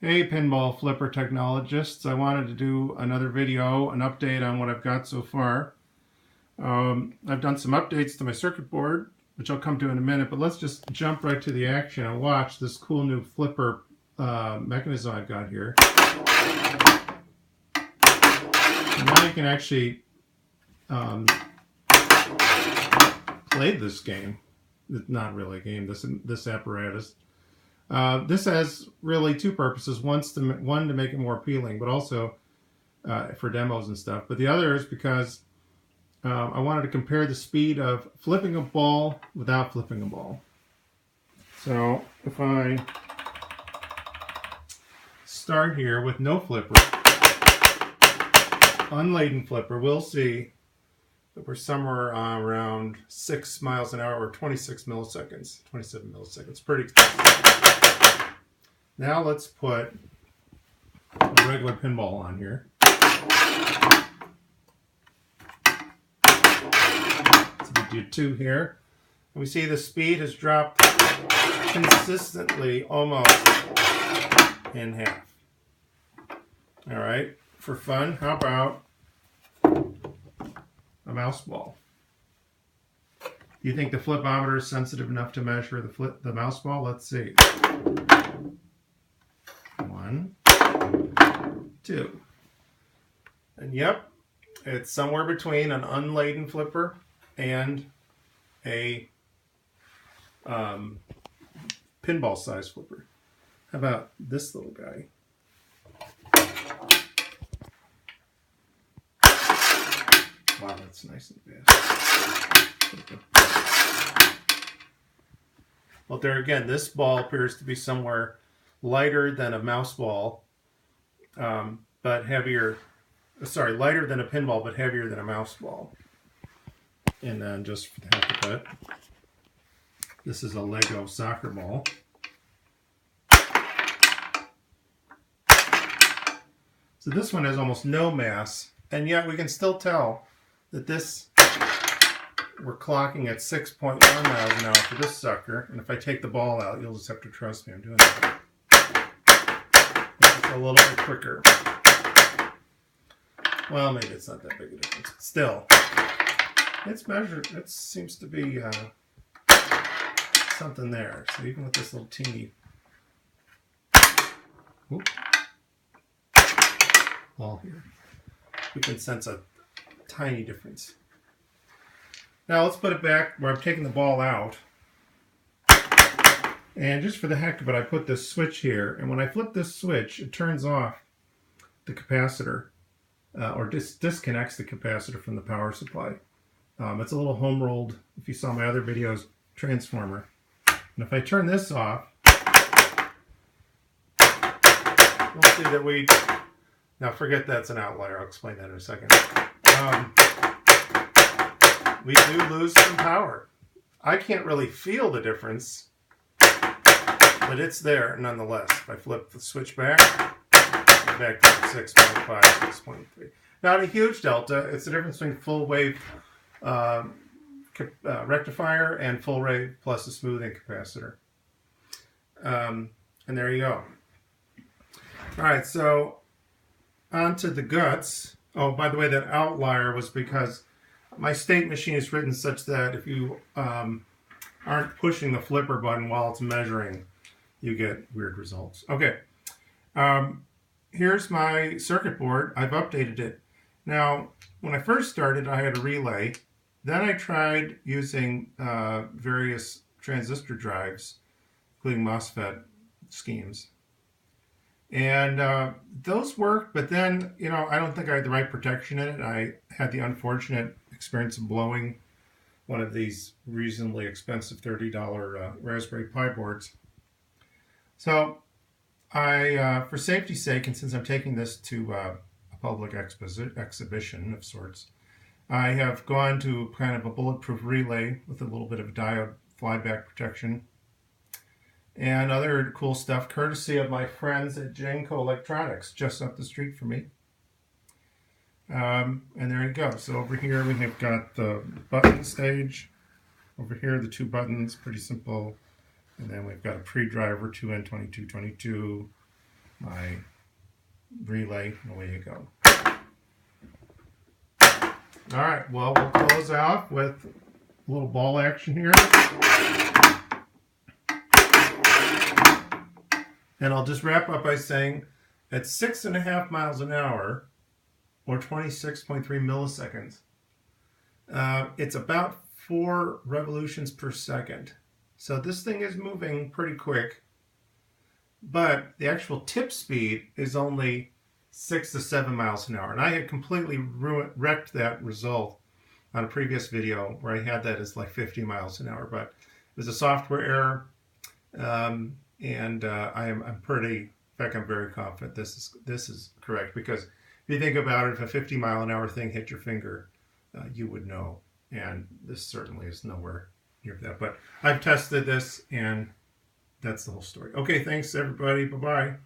Hey pinball flipper technologists, I wanted to do another video, an update on what I've got so far. I've done some updates to my circuit board, which I'll come to in a minute, but let's just jump right to the action and watch this cool new flipper mechanism I've got here. And now you can actually play this game. It's not really a game, this apparatus. This has really two purposes. One to make it more appealing, but also for demos and stuff. But the other is because I wanted to compare the speed of flipping a ball without flipping a ball. So if I start here with no flipper, unladen flipper, we'll see that we're somewhere around 6 miles an hour or 26 milliseconds, 27 milliseconds. Pretty expensive. Now let's put a regular pinball on here. So we do 2 here. And we see the speed has dropped consistently almost in half. All right, for fun, how about a mouse ball? Do you think the flipometer is sensitive enough to measure the mouse ball? Let's see. 1, 2. And yep, it's somewhere between an unladen flipper and a pinball size flipper. How about this little guy? Wow, that's nice and fast. Well, there again, this ball appears to be somewhere lighter than a mouse ball, but heavier. Sorry, lighter than a pinball, but heavier than a mouse ball. And then just for the heck of it, this is a Lego soccer ball. So this one has almost no mass, and yet we can still tell that this, we're clocking at 6.1 miles an hour for this sucker. And if I take the ball out, you'll just have to trust me I'm doing that. It's a little bit quicker. Well, maybe it's not that big a difference. Still, it's measured. It seems to be something there. So even with this little teeny ball here, we can sense a tiny difference. Now let's put it back where I'm taking the ball out. And just for the heck of it, I put this switch here. And when I flip this switch, it turns off the capacitor. Or disconnects the capacitor from the power supply. It's a little home rolled, if you saw my other videos, transformer. And if I turn this off, we'll see that we, now forget that's an outlier, I'll explain that in a second. We do lose some power. I can't really feel the difference, but it's there nonetheless. If I flip the switch back to 6.5, 6.3. Not a huge delta. It's the difference between full wave rectifier and full wave plus a smoothing capacitor. And there you go. All right, so on to the guts. Oh, by the way, that outlier was because my state machine is written such that if you aren't pushing the flipper button while it's measuring, you get weird results. Okay. Here's my circuit board. I've updated it. Now, when I first started, I had a relay. Then I tried using various transistor drives, including MOSFET schemes. And those worked, but then, I don't think I had the right protection in it. I had the unfortunate experience of blowing one of these reasonably expensive $30 Raspberry Pi boards. So I, for safety's sake, and since I'm taking this to a public exhibition of sorts, I have gone to kind of a bulletproof relay with a little bit of diode flyback protection and other cool stuff, courtesy of my friends at Janko Electronics, just up the street from me. And there you go. So over here we have got the button stage. Over here, the 2 buttons, pretty simple. And then we've got a pre-driver, 2N2222, my relay. Away you go. All right, well, we'll close out with a little ball action here. And I'll just wrap up by saying at 6.5 miles an hour, or 26.3 milliseconds, it's about 4 revolutions per second. So this thing is moving pretty quick, but the actual tip speed is only 6 to 7 miles an hour. And I had completely wrecked that result on a previous video where I had that as like 50 miles an hour, but it was a software error. I'm very confident this is correct, because if you think about it, if a 50 mile an hour thing hit your finger, you would know, and this certainly is nowhere near that. But I've tested this, and that's the whole story. Okay, thanks everybody. Bye-bye.